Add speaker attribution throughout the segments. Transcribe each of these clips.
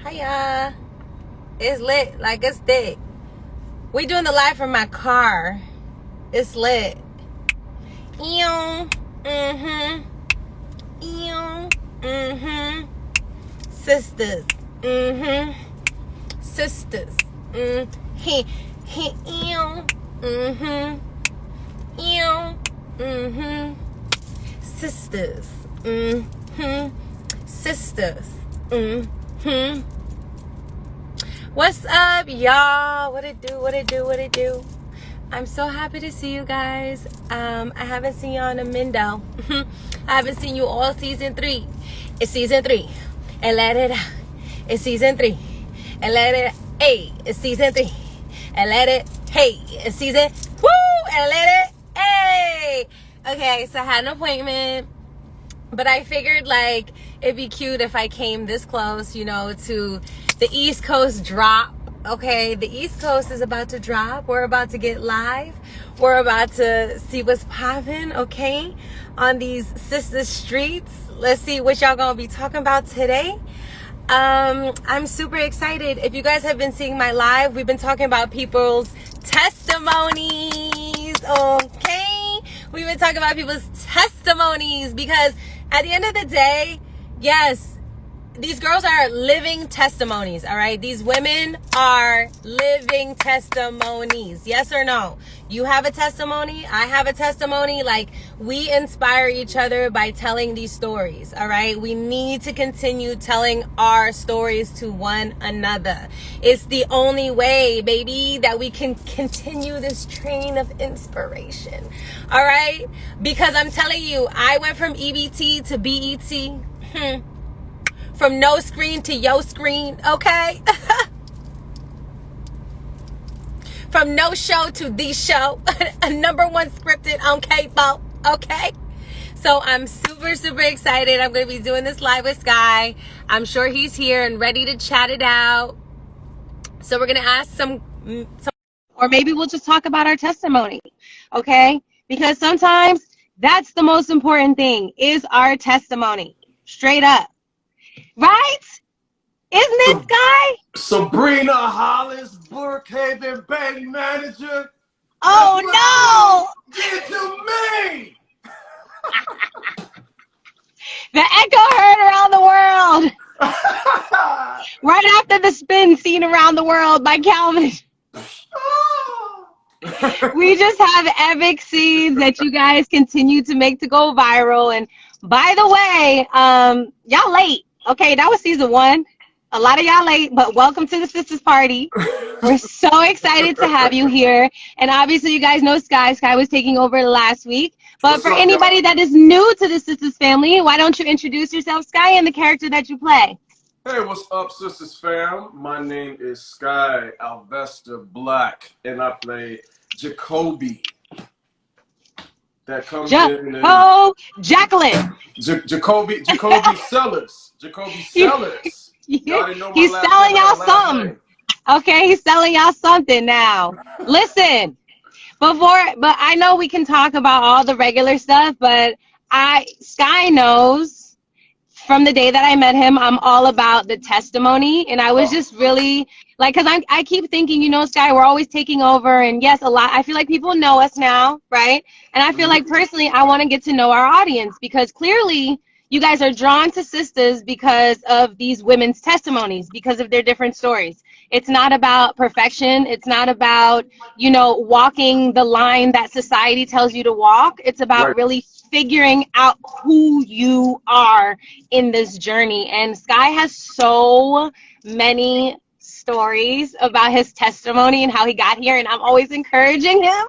Speaker 1: Hiya. It's lit like it's thick. We doing the live from my car. It's lit. Ew. Mm-hmm. Ew. Mm-hmm. Sisters. Mm-hmm. Sisters. Mm-hmm. Ew. Mm-hmm. Ew. Mm-hmm. Sisters. Mm-hmm. Sisters. Mm-hmm. What's up, y'all? What it do? I'm so happy to see you guys. I haven't seen y'all in a mindo. I haven't seen you all season 3. It's season 3. And let it out. It's season 3. And let it, hey, it's season 3. And let it, hey, it's season, woo, and let it, hey. Okay, so I had an appointment. But I figured like it'd be cute if I came this close, you know, to the East Coast drop. Okay, the East Coast is about to drop. We're about to get live. We're about to see what's popping, okay, on these sister streets. Let's see what y'all gonna be talking about today. I'm super excited. If you guys have been seeing my live, we've been talking about people's testimonies, okay? We've been talking about people's testimonies because at the end of the day, yes, these girls are living testimonies, all right? These women are living testimonies. Yes or no? You have a testimony. I have a testimony. Like, we inspire each other by telling these stories, all right? We need to continue telling our stories to one another. It's the only way, baby, that we can continue this train of inspiration, all right? Because I'm telling you, I went from EBT to BET. From no screen to yo screen, okay? From no show to the show. A #1 scripted on cable, okay? So I'm super excited. I'm going to be doing this live with Skyh. I'm sure he's here and ready to chat it out. So we're going to ask some, or maybe we'll just talk about our testimony, okay? Because sometimes that's the most important thing, is our testimony. Straight up. Right? Isn't it, Skyh?
Speaker 2: Sabrina Hollis, Brookhaven bank manager.
Speaker 1: Oh no!
Speaker 2: Did to me?
Speaker 1: The echo heard around the world. Right after the spin seen around the world by Calvin. We just have epic scenes that you guys continue to make to go viral. And by the way, y'all late. Okay, that was season 1. A lot of y'all late, but welcome to the Sistas party. We're so excited to have you here. And obviously, you guys know Skyh. Skyh was taking over last week. But
Speaker 2: What's
Speaker 1: for
Speaker 2: up,
Speaker 1: anybody
Speaker 2: y'all?
Speaker 1: that is new to the Sistas family, why don't you introduce yourself, Skyh, and the character that you play?
Speaker 2: Hey, what's up, Sistas fam? My name is Skyh Alvester Black, and I play Jacobi. That comes in and
Speaker 1: Jacqueline.
Speaker 2: Jacobi Sellers. Jacobi Sellers. Y'all didn't know my
Speaker 1: He's
Speaker 2: last
Speaker 1: selling
Speaker 2: name. I
Speaker 1: y'all
Speaker 2: got a last
Speaker 1: something.
Speaker 2: name.
Speaker 1: Okay, he's selling y'all something now. Listen, but I know we can talk about all the regular stuff, but Skyh knows from the day that I met him, I'm all about the testimony. And I was just really like, because I keep thinking, you know, Skyh, we're always taking over. And yes, a lot. I feel like people know us now, right? And I feel like personally, I want to get to know our audience because clearly you guys are drawn to Sistas because of these women's testimonies, because of their different stories. It's not about perfection. It's not about, you know, walking the line that society tells you to walk. It's about
Speaker 2: Right.
Speaker 1: really figuring out who you are in this journey. And Skyh has so many stories about his testimony and how he got here. And I'm always encouraging him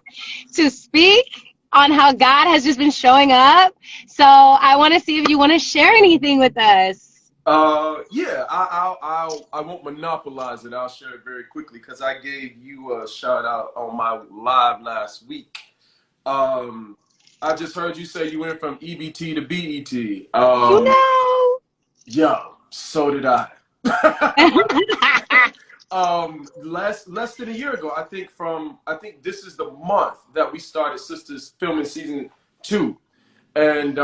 Speaker 1: to speak on how God has just been showing up. So I want to see if you want to share anything with us.
Speaker 2: Yeah, I won't monopolize it. I'll share it very quickly because I gave you a shout out on my live last week. I just heard you say you went from EBT to BET.
Speaker 1: You know.
Speaker 2: Yo, so did I. Less than a year ago, I think this is the month that we started Sistas filming season 2. And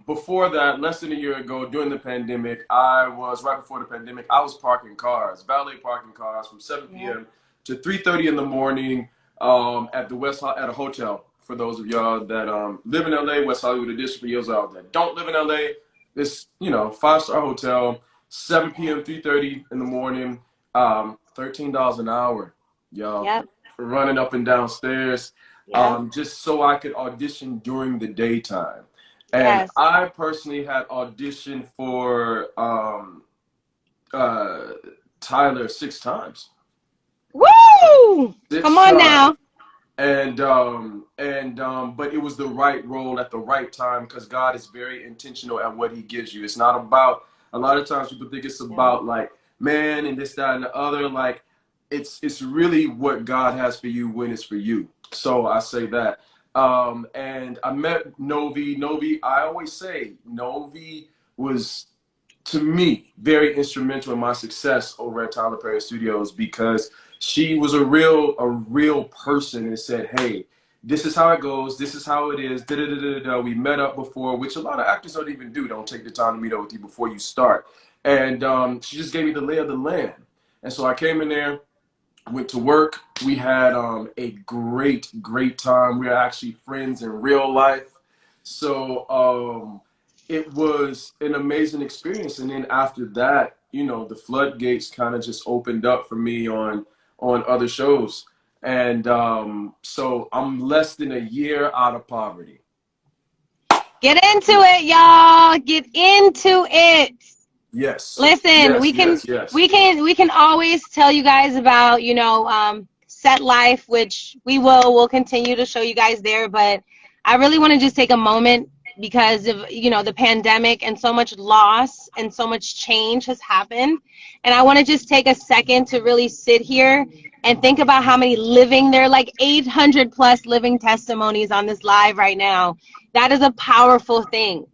Speaker 2: before that, less than a year ago, during the pandemic, right before the pandemic, I was parking cars, valet parking cars from 7 p.m. to 3:30 in the morning at at a hotel. For those of y'all that live in LA, West Hollywood Edition, for y'all that don't live in LA, this, 5-star hotel, 7 p.m., 3:30 in the morning, $13 an hour, y'all,
Speaker 1: Yep.
Speaker 2: running up and downstairs,
Speaker 1: Yep.
Speaker 2: just so I could audition during the daytime. And
Speaker 1: Yes.
Speaker 2: I personally had auditioned for Tyler 6 times.
Speaker 1: Woo!
Speaker 2: Six
Speaker 1: Come on
Speaker 2: times.
Speaker 1: now.
Speaker 2: But it was the right role at the right time, because God is very intentional at what He gives you. It's not about, a lot of times people think it's about like man and this, that, and the other. Like it's really what God has for you when it's for you. So I say that. And I met Novi. Novi, I always say Novi was, to me, very instrumental in my success over at Tyler Perry Studios, because she was a real person and said, hey, this is how it goes, this is how it is, da da da da da. We met up before, which a lot of actors don't even do, don't take the time to meet up with you before you start. And she just gave me the lay of the land. And so I came in there, went to work. We had a great time. We are actually friends in real life. So it was an amazing experience. And then after that, the floodgates kind of just opened up for me on other shows. And so I'm less than a year out of poverty.
Speaker 1: Get into it, y'all. Get into it.
Speaker 2: Yes.
Speaker 1: Listen,
Speaker 2: Yes,
Speaker 1: we can
Speaker 2: yes, yes.
Speaker 1: we can always tell you guys about, Set Life, which we'll continue to show you guys there, but I really want to just take a moment because of, the pandemic, and so much loss and so much change has happened. And I want to just take a second to really sit here and think about how many there are like 800 plus living testimonies on this live right now. That is a powerful thing.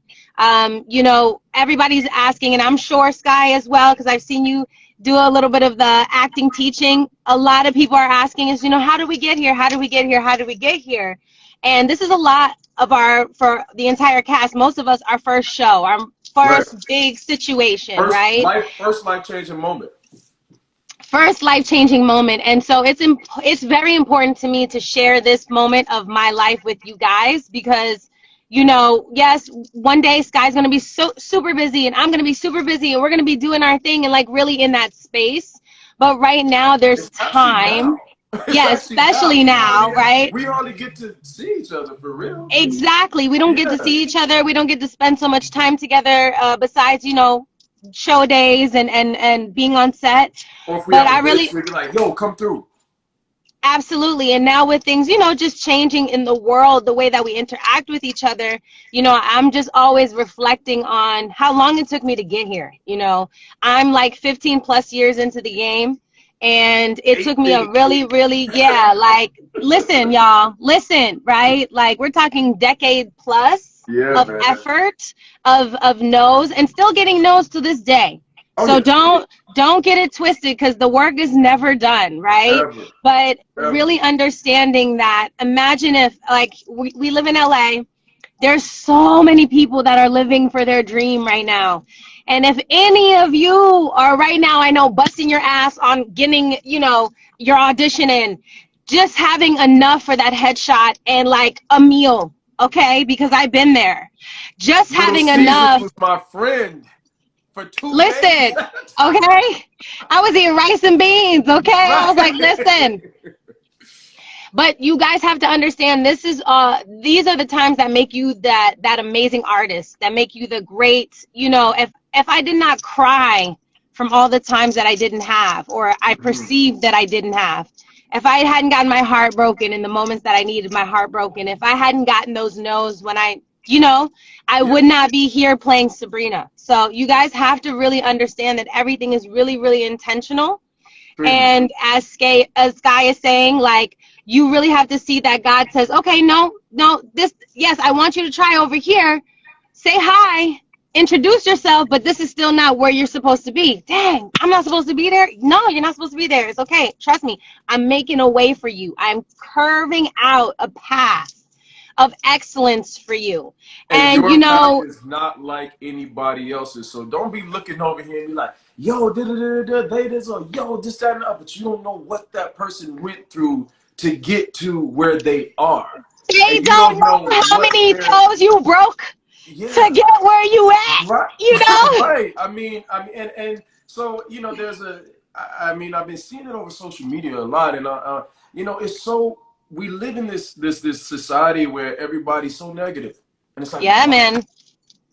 Speaker 1: Everybody's asking, and I'm sure Skyh as well, because I've seen you do a little bit of the acting teaching. A lot of people are asking is, how do we get here? How do we get here? How do we get here? And this is a lot of for the entire cast, most of us, our first show, our first big situation, right?
Speaker 2: First life-changing moment.
Speaker 1: First life-changing moment. And so it's very important to me to share this moment of my life with you guys, because yes, one day Sky's going to be so super busy, and I'm going to be super busy, and we're going to be doing our thing and like really in that space. But right now there's time. Yeah, especially now, right?
Speaker 2: We hardly get to see each other for real.
Speaker 1: Exactly. We don't get to see each other. We don't get to spend so much time together, besides, show days and being on set.
Speaker 2: Or if we have a we'd be like, yo, come through.
Speaker 1: Absolutely. And now with things, just changing in the world, the way that we interact with each other, I'm just always reflecting on how long it took me to get here. I'm like 15 plus years into the game, and it took me a really, like, listen, y'all, right? Like, we're talking decade plus of effort, of no's, and still getting no's to this day. So don't get it twisted, because the work is never done, right? But really understanding that, imagine if, like, we live in LA, there's so many people that are living for their dream right now. And if any of you are right now, I know, busting your ass on getting, your audition in, just having enough for that headshot and like a meal, okay? Because I've been there. Just having enough.
Speaker 2: Was my friend. For 2 days.
Speaker 1: Listen, okay? I was eating rice and beans, okay? I was like, listen. But you guys have to understand, these are the times that make you that amazing artist, that make you the great, if I did not cry from all the times that I didn't have, or I perceived that I didn't have, if I hadn't gotten my heart broken in the moments that I needed my heart broken, if I hadn't gotten those no's when I would not be here playing Sabrina. So you guys have to really understand that everything is really, really intentional. And as Skyh is saying, like, you really have to see that God says, okay, no, yes, I want you to try over here. Say hi, introduce yourself, but this is still not where you're supposed to be. Dang, I'm not supposed to be there? No, you're not supposed to be there. It's okay. Trust me. I'm making a way for you. I'm curving out a path of excellence for you.
Speaker 2: And
Speaker 1: And
Speaker 2: your path is not like anybody else's. So don't be looking over here and be like, yo, they this, or yo, this, that, and that. But you don't know what that person went through to get to where they are.
Speaker 1: they
Speaker 2: And you
Speaker 1: don't
Speaker 2: don't know
Speaker 1: know how
Speaker 2: what
Speaker 1: many
Speaker 2: they're,
Speaker 1: toes you broke to
Speaker 2: yeah,
Speaker 1: get where you at,
Speaker 2: right,
Speaker 1: you know?
Speaker 2: right. And so, there's I mean, I've been seeing it over social media a lot. And, it's so, we live in this society where everybody's so negative. And it's like,
Speaker 1: Yeah, man.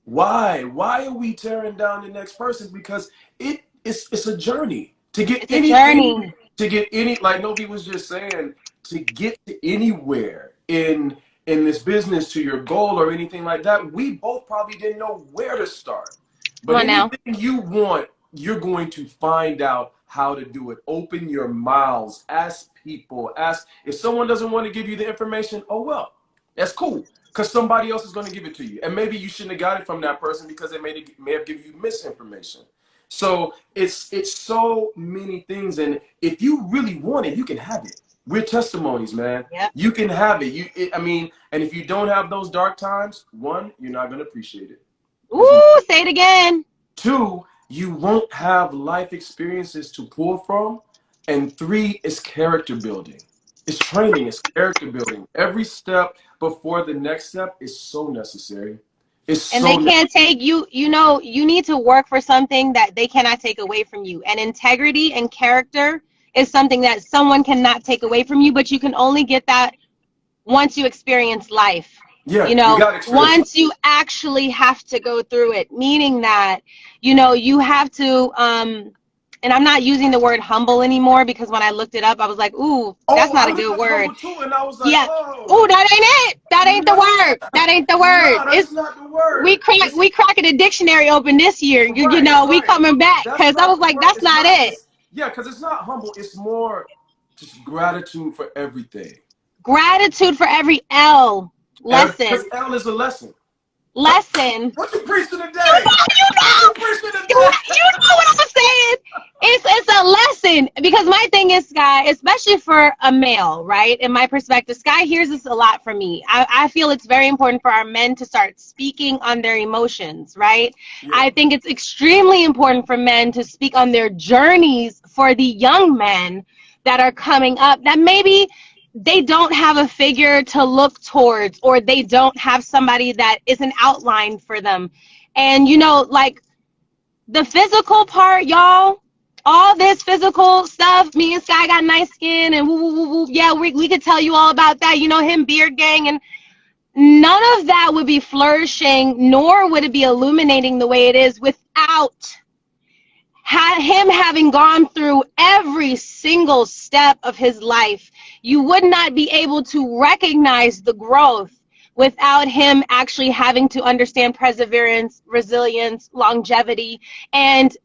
Speaker 2: why? Why are we tearing down the next person? Because it's a journey to get
Speaker 1: It's a
Speaker 2: anything,
Speaker 1: journey.
Speaker 2: like Novi was just saying, to get to anywhere in this business to your goal or anything like that. We both probably didn't know where to start.
Speaker 1: Come
Speaker 2: But
Speaker 1: on now.
Speaker 2: anything you want, you're going to find out how to do it. Open your mouths, ask people, ask. If someone doesn't want to give you the information, oh well, that's cool. Because somebody else is going to give it to you. And maybe you shouldn't have got it from that person because they may have given you misinformation. So it's so many things. And if you really want it, you can have it. We're testimonies, man.
Speaker 1: Yep.
Speaker 2: You can have it. And if you don't have those dark times, one, you're not going to appreciate it.
Speaker 1: Ooh, say it again.
Speaker 2: Two, you won't have life experiences to pull from. And three, is character building. It's training, it's character building. Every step before the next step is so necessary. It's
Speaker 1: And
Speaker 2: so
Speaker 1: they can't take you, you need to work for something that they cannot take away from you. And integrity and character is something that someone cannot take away from you, but you can only get that once you experience life.
Speaker 2: yeah, you got to experience
Speaker 1: Once you actually have to go through it, meaning that, you have to, and I'm not using the word humble anymore because when I looked it up, I was like, ooh, that's not
Speaker 2: I
Speaker 1: a
Speaker 2: looked
Speaker 1: good
Speaker 2: up
Speaker 1: word.
Speaker 2: humble too, and I was like,
Speaker 1: Yeah.
Speaker 2: oh,
Speaker 1: Ooh, that ain't it. That ain't the
Speaker 2: nah,
Speaker 1: word. That ain't the word.
Speaker 2: nah, that's not the word.
Speaker 1: We cracking the dictionary open this year. We
Speaker 2: Right.
Speaker 1: coming back
Speaker 2: That's
Speaker 1: because I
Speaker 2: not
Speaker 1: was
Speaker 2: the
Speaker 1: like,
Speaker 2: word.
Speaker 1: that's not it.
Speaker 2: Because it's not humble. It's more just gratitude for everything.
Speaker 1: Gratitude for every L
Speaker 2: Because
Speaker 1: lesson.
Speaker 2: L is a lesson.
Speaker 1: Lesson.
Speaker 2: What you preaching
Speaker 1: You
Speaker 2: today? What
Speaker 1: know,
Speaker 2: you preaching today?
Speaker 1: you know what I'm saying. It's a lesson because my thing is, Skyh, especially for a male, right? In my perspective, Skyh hears this a lot from me. I feel it's very important for our men to start speaking on their emotions, right?
Speaker 2: Yeah.
Speaker 1: I think it's extremely important for men to speak on their journeys for the young men that are coming up that maybe they don't have a figure to look towards, or they don't have somebody that is an outline for them. And like the physical part, y'all, all this physical stuff, me and Skyh got nice skin and woo, woo, woo, woo. Yeah, we could tell you all about that, him beard gang, and none of that would be flourishing, nor would it be illuminating the way it is without him having gone through every single step of his life. You would not be able to recognize the growth without him actually having to understand perseverance, resilience, longevity, and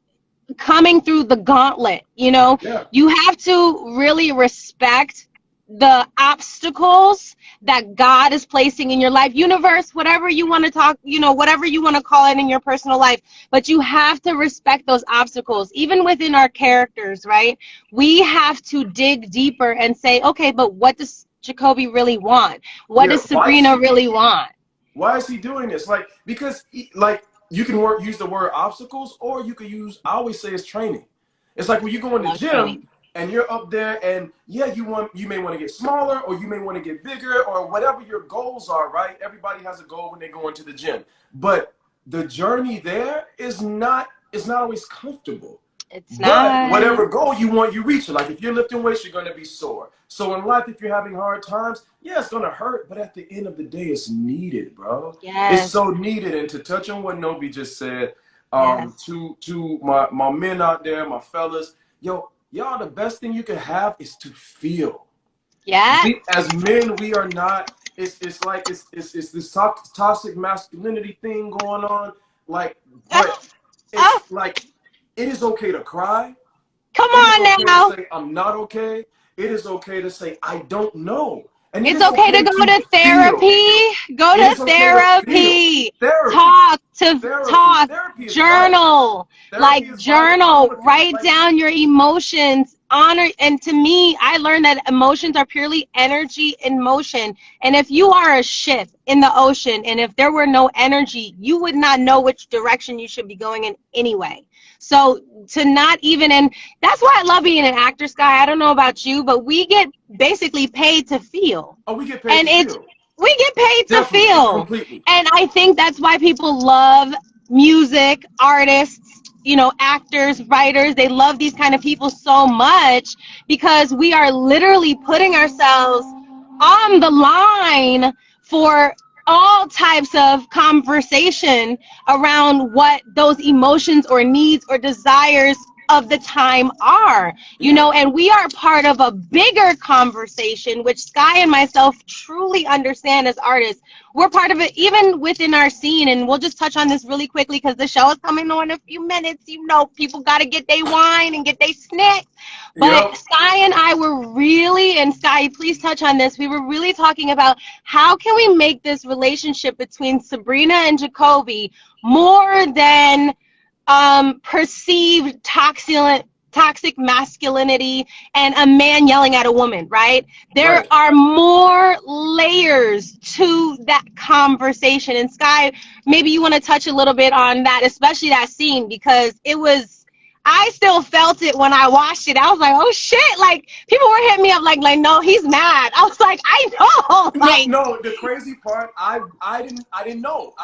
Speaker 1: coming through the gauntlet.
Speaker 2: Yeah.
Speaker 1: You have to really respect the obstacles that God is placing in your life, universe, whatever you want to talk, whatever you want to call it in your personal life. But you have to respect those obstacles, even within our characters, right? We have to dig deeper and say, okay, but what does Jacobi really want? What does Sabrina really want?
Speaker 2: Why is he doing this? Because you can use the word obstacles, or you could use, I always say, it's training. It's like when you go in the gym
Speaker 1: Training.
Speaker 2: and you're up there, and yeah, you may want to get smaller, or you may want to get bigger, or whatever your goals are, right? Everybody has a goal when they go into the gym. But the journey there is not always comfortable.
Speaker 1: It's
Speaker 2: But
Speaker 1: not.
Speaker 2: whatever goal you want, you reach it. Like if you're lifting weights, you're going to be sore. So in life, if you're having hard times, yeah, it's going to hurt. But at the end of the day, it's needed, bro.
Speaker 1: Yes.
Speaker 2: It's so needed. And to touch on what Novi just said,
Speaker 1: Yes.
Speaker 2: to my men out there, my fellas, y'all, the best thing you can have is to feel.
Speaker 1: Yeah.
Speaker 2: As men, we are not. It's this toxic masculinity thing going on. But it's like, it is okay to cry.
Speaker 1: Come
Speaker 2: It is
Speaker 1: on
Speaker 2: okay
Speaker 1: now.
Speaker 2: to say I'm not okay. It is okay to say I don't know. And
Speaker 1: It's okay to go to therapy. Go to therapy. Talk. Journal. Journal. Write down your emotions honor, and to me, I learned that emotions are purely energy in motion. And if you are a ship in the ocean, and if there were no energy, you would not know which direction you should be going in anyway. So to not even, and that's why I love being an actor, Sky. I don't know about you, but we get basically paid to feel.
Speaker 2: Oh, we get paid
Speaker 1: And
Speaker 2: to
Speaker 1: it's,
Speaker 2: feel.
Speaker 1: we get paid to
Speaker 2: Definitely,
Speaker 1: feel.
Speaker 2: completely.
Speaker 1: And I think that's why people love music, artists, you know, actors, writers. They love these kind of people so much because we are literally putting ourselves on the line for all types of conversation around what those emotions or needs or desires of the time are, you know, and we are part of a bigger conversation, which Sky and myself truly understand as artists. We're part of it even within our scene, and we'll just touch on this really quickly because the show is coming on in a few minutes. You know, people got to get their wine and get their snacks. But
Speaker 2: Yep.
Speaker 1: Sky and I were really, and Sky, please touch on this. We were really talking about how can we make this relationship between Sabrina and Jacobi more than perceived toxic masculinity and a man yelling at a woman, right? There
Speaker 2: Right.
Speaker 1: are more layers to that conversation. And Sky, maybe you want to touch a little bit on that, especially that scene, because it was, I still felt it when I watched it. I was like, oh shit, like people were hitting me up like no, he's mad. I was like, I know. Like,
Speaker 2: No, the crazy part, I didn't know.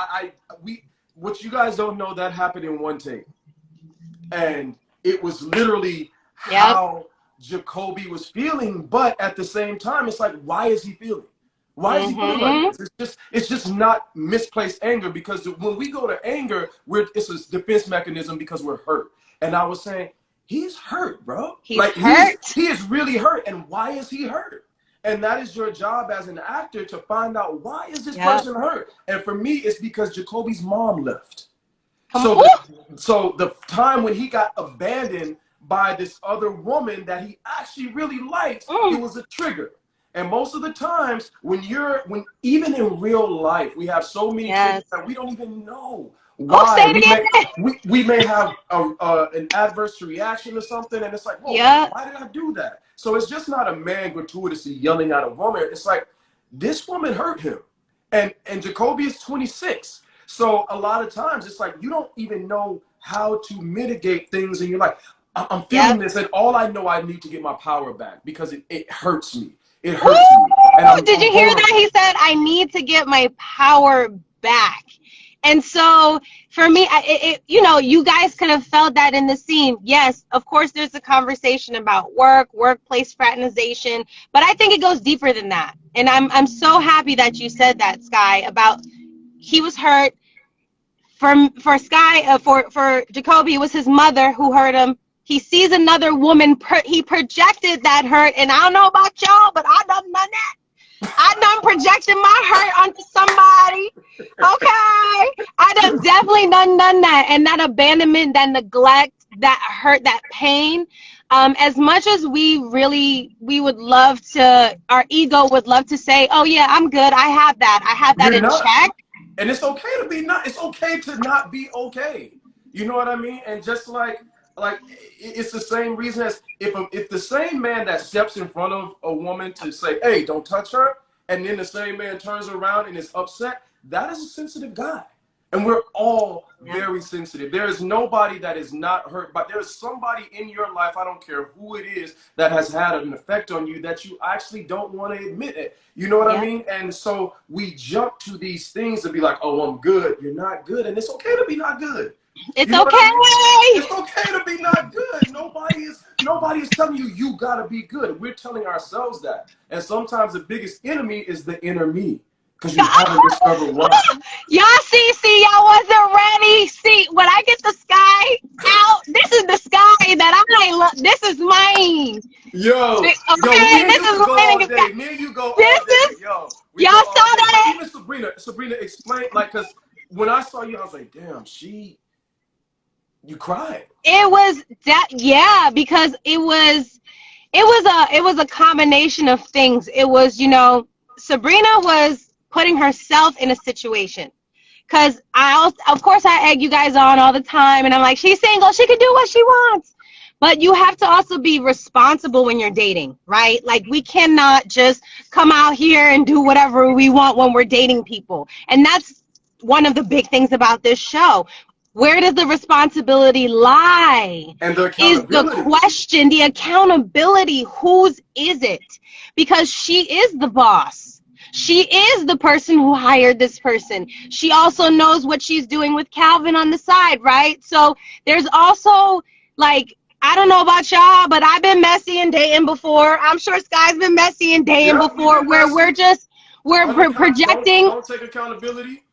Speaker 2: What you guys don't know, that happened in one take. And it was literally how Jacobi was feeling, but at the same time, it's like, why is he feeling? Why is he feeling like this? It's just not misplaced anger, because when we go to anger, it's a defense mechanism because we're hurt. And I was saying, he's hurt, bro.
Speaker 1: He's hurt.
Speaker 2: He is really hurt. And why is he hurt? And that is your job as an actor, to find out, why is this person hurt? And for me, it's because Jacobi's mom left. So the time when he got abandoned by this other woman that he actually really liked, it was a trigger. And most of the times when even in real life, we have so many triggers that we don't even know why. We may have an adverse reaction to something, and it's like, whoa, why did I do that? So it's just not a man gratuitously yelling at a woman. It's like, this woman hurt him. And Jacobi is 26. So a lot of times it's like, you don't even know how to mitigate things in your life. I'm feeling this, and all I know, I need to get my power back because it hurts me. It hurts me. And
Speaker 1: did you hear that? He said, I need to get my power back. And so for me, you know, you guys could have felt that in the scene. Yes, of course, there's a conversation about workplace fraternization, but I think it goes deeper than that. And I'm so happy that you said that, Sky, about he was hurt. For Sky, for Jacobi, it was his mother who hurt him. He sees another woman. He projected that hurt, and I don't know about y'all, but I done that. I done projected my hurt onto somebody. Okay, I done definitely done that, and that abandonment, that neglect, that hurt, that pain. As much as we would love to, our ego would love to say, oh yeah, I'm good. I have that in check.
Speaker 2: And it's okay to be not. It's okay to not be okay. You know what I mean? And just like it's the same reason as if the same man that steps in front of a woman to say, "Hey, don't touch her," and then the same man turns around and is upset, that is a sensitive guy. And we're all very sensitive. There is nobody that is not hurt, but there is somebody in your life, I don't care who it is, that has had an effect on you that you actually don't want to admit it. You know what I mean? And so we jump to these things to be like, oh, I'm good. You're not good. And it's okay to be not good.
Speaker 1: It's okay. I
Speaker 2: mean? It's okay to be not good. Nobody is telling you gotta be good. We're telling ourselves that. And sometimes the biggest enemy is the inner me. Because you haven't discovered why.
Speaker 1: Y'all see, y'all wasn't ready. See, when I get the Sky out, this is the Sky that I'm like, look, this is mine.
Speaker 2: Yo,
Speaker 1: this
Speaker 2: is mine. Me and you go all day. Yo,
Speaker 1: y'all saw that?
Speaker 2: Even Sabrina explained, like, because when I saw you, I was like, damn, you cried.
Speaker 1: It was that, because it was a combination of things. It was, you know, Sabrina was putting herself in a situation, because of course I egg you guys on all the time, and I'm like, she's single, she can do what she wants. But you have to also be responsible when you're dating, right? Like, we cannot just come out here and do whatever we want when we're dating people. And that's one of the big things about this show. Where does the responsibility lie?
Speaker 2: And the
Speaker 1: Is the
Speaker 2: accountability.
Speaker 1: question, the accountability, whose is it? Because she is the boss. She is the person who hired this person. She also knows what she's doing with Calvin on the side, right? So there's also, like, I don't know about y'all, but I've been messy and dating before. I'm sure Sky's been messy and dating
Speaker 2: Yep, we've
Speaker 1: before,
Speaker 2: been
Speaker 1: where
Speaker 2: messy.
Speaker 1: we're projecting.
Speaker 2: Don't take accountability.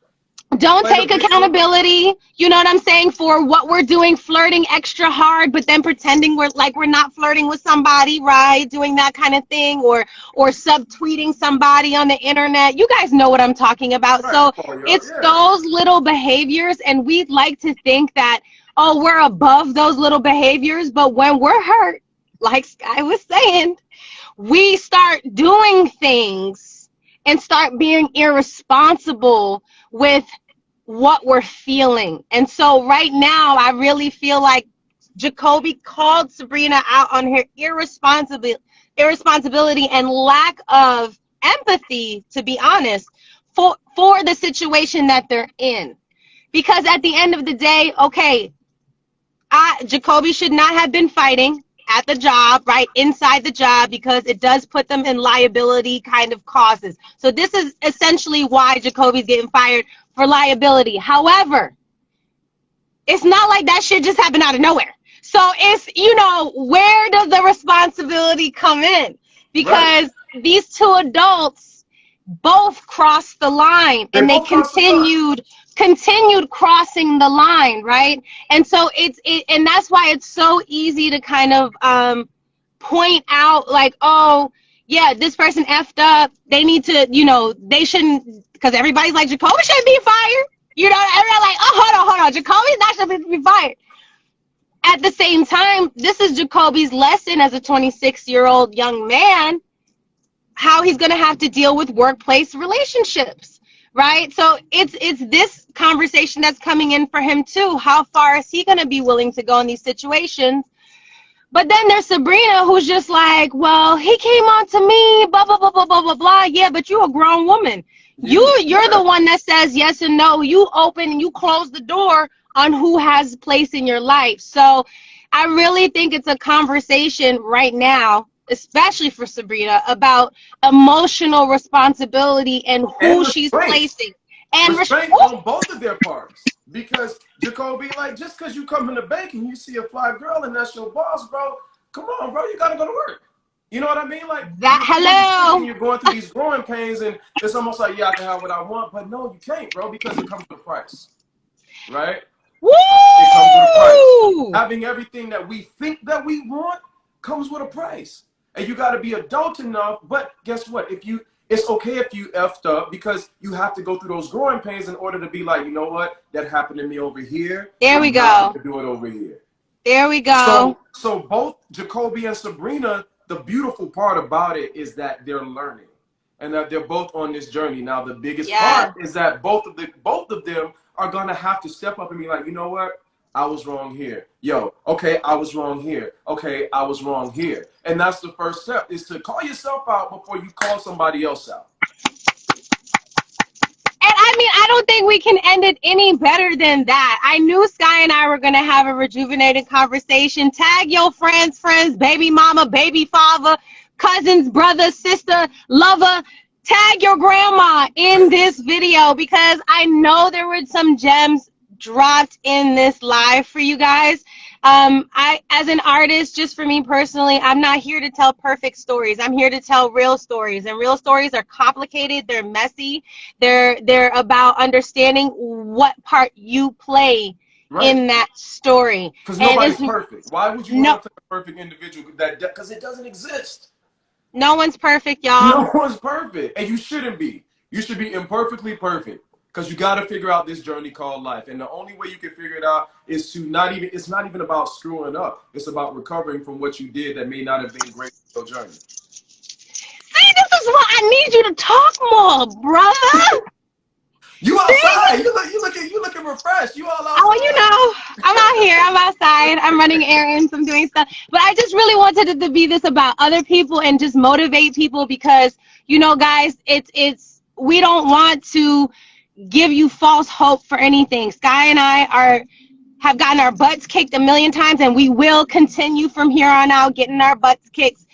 Speaker 1: Don't
Speaker 2: Play the
Speaker 1: take
Speaker 2: victim.
Speaker 1: accountability, you know what I'm saying, for what we're doing, flirting extra hard, but then pretending we're not flirting with somebody, right? Doing that kind of thing, or subtweeting somebody on the internet. You guys know what I'm talking about.
Speaker 2: Right.
Speaker 1: So
Speaker 2: Come on, yo.
Speaker 1: it's
Speaker 2: Yeah.
Speaker 1: those little behaviors, and we'd like to think that, oh, we're above those little behaviors, but when we're hurt, like Sky was saying, we start doing things and start being irresponsible with what we're feeling. And so right now, I really feel like Jacobi called Sabrina out on her irresponsibility and lack of empathy, to be honest, for the situation that they're in. Because at the end of the day, okay, Jacobi should not have been fighting at the job, right, inside the job, because it does put them in liability kind of causes. So this is essentially why Jacobi's getting fired, for liability. However, it's not like that shit just happened out of nowhere. So it's, where does the responsibility come in? Because
Speaker 2: Right.
Speaker 1: these two adults both crossed the line, and they
Speaker 2: both crossed the line.
Speaker 1: continued crossing the line, right? And so and that's why it's so easy to kind of point out, like, oh yeah, this person effed up, they need to, they shouldn't, because everybody's like, Jacobi shouldn't be fired, everybody's like, oh, hold on, Jacobi's not supposed to be fired. At the same time, this is Jacobi's lesson as a 26-year-old young man, how he's going to have to deal with workplace relationships, right? So it's this conversation that's coming in for him too. How far is he going to be willing to go in these situations? But then there's Sabrina, who's just like, well, he came on to me, blah, blah, blah, blah, blah, blah, blah. Yeah, but you're a grown woman. You're the one that says yes and no. You open and you close the door on who has place in your life. So I really think it's a conversation right now, especially for Sabrina, about emotional responsibility and who she's placing. And
Speaker 2: restraint on both of their parts. Because Jacobi, like, just because you come in the bank and you see a fly girl and that's your boss, bro, come on, bro, you gotta go to work. You know what I mean? Like
Speaker 1: that. Hello.
Speaker 2: You're going through these growing pains, and it's almost like, yeah, I can have what I want, but no, you can't, bro, because it comes with a price, right?
Speaker 1: Woo!
Speaker 2: It comes with a price. Having everything that we think that we want comes with a price, and you got to be adult enough. But guess what? It's okay if you effed up, because you have to go through those growing pains in order to be like, you know what? That happened to me over here.
Speaker 1: There we go.
Speaker 2: To do it over here.
Speaker 1: There we go.
Speaker 2: So both Jacobi and Sabrina, the beautiful part about it is that they're learning, and that they're both on this journey. Now, the biggest part is that both of them are gonna have to step up and be like, you know what? I was wrong here. Yo, okay, I was wrong here. Okay, I was wrong here. And that's the first step, is to call yourself out before you call somebody else out.
Speaker 1: And I mean, I don't think we can end it any better than that. I knew Skyh and I were going to have a rejuvenated conversation. Tag your friends, baby mama, baby father, cousins, brother, sister, lover. Tag your grandma in this video, because I know there were some gems dropped in this live for you guys. As an artist, just for me personally, I'm not here to tell perfect stories. I'm here to tell real stories, and real stories are complicated. They're messy. They're about understanding what part you play in that story.
Speaker 2: Because nobody's perfect. Why would you want to take a perfect individual? Because it doesn't exist.
Speaker 1: No one's perfect, y'all.
Speaker 2: No one's perfect, and you shouldn't be. You should be imperfectly perfect. Because you got to figure out this journey called life. And the only way you can figure it out is to it's not even about screwing up. It's about recovering from what you did that may not have been great for your journey.
Speaker 1: See, this is why I need you to talk more, brother.
Speaker 2: You
Speaker 1: See?
Speaker 2: outside. You looking refreshed. You all
Speaker 1: Oh, you
Speaker 2: outside.
Speaker 1: know, I'm out here. I'm outside. I'm running errands. I'm doing stuff. But I just really wanted it to be this about other people and just motivate people because, you know, guys, it's we don't want to give you false hope for anything. Skyh and I have gotten our butts kicked a million times, and we will continue from here on out getting our butts kicked.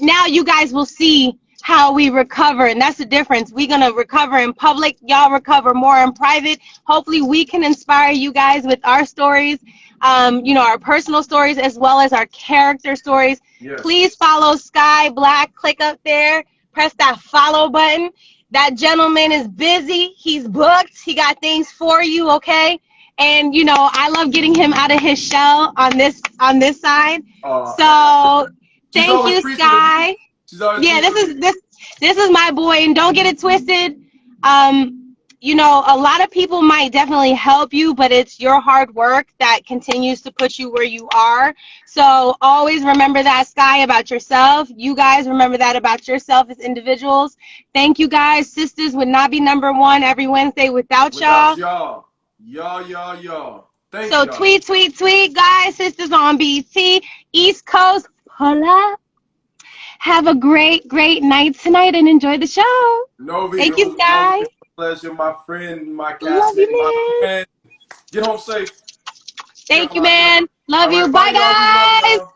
Speaker 1: Now you guys will see how we recover, and that's the difference. We're gonna recover in public. Y'all recover more in private. Hopefully, we can inspire you guys with our stories, you know, our personal stories as well as our character stories.
Speaker 2: Yes.
Speaker 1: Please follow Skyh Black. Click up there. Press that follow button. That gentleman is busy. He's booked. He got things for you. Okay. And you know, I love getting him out of his shell on this side. So
Speaker 2: She's
Speaker 1: thank
Speaker 2: always
Speaker 1: you,
Speaker 2: preaching to me.
Speaker 1: Skyh.
Speaker 2: She's always
Speaker 1: Yeah,
Speaker 2: preaching to me.
Speaker 1: this is my boy, and don't get it twisted. You know, a lot of people might definitely help you, but it's your hard work that continues to put you where you are. So always remember that, Skyh, about yourself. You guys remember that about yourself as individuals. Thank you, guys. Sisters would not be #1 every Wednesday without y'all.
Speaker 2: Without y'all. Y'all. Thank
Speaker 1: So
Speaker 2: y'all.
Speaker 1: tweet, guys. Sisters on BT, East Coast. Hola. Have a great night tonight and enjoy the show.
Speaker 2: Novi, it
Speaker 1: Thank you,
Speaker 2: was
Speaker 1: Skyh.
Speaker 2: always a pleasure, my friend, my
Speaker 1: Love
Speaker 2: castmate, my
Speaker 1: you, man.
Speaker 2: friend. Get home safe.
Speaker 1: Thank
Speaker 2: Careful
Speaker 1: you,
Speaker 2: out there.
Speaker 1: man. Love
Speaker 2: All
Speaker 1: you.
Speaker 2: right, bye,
Speaker 1: Bye,
Speaker 2: y'all. We love
Speaker 1: guys.
Speaker 2: y'all.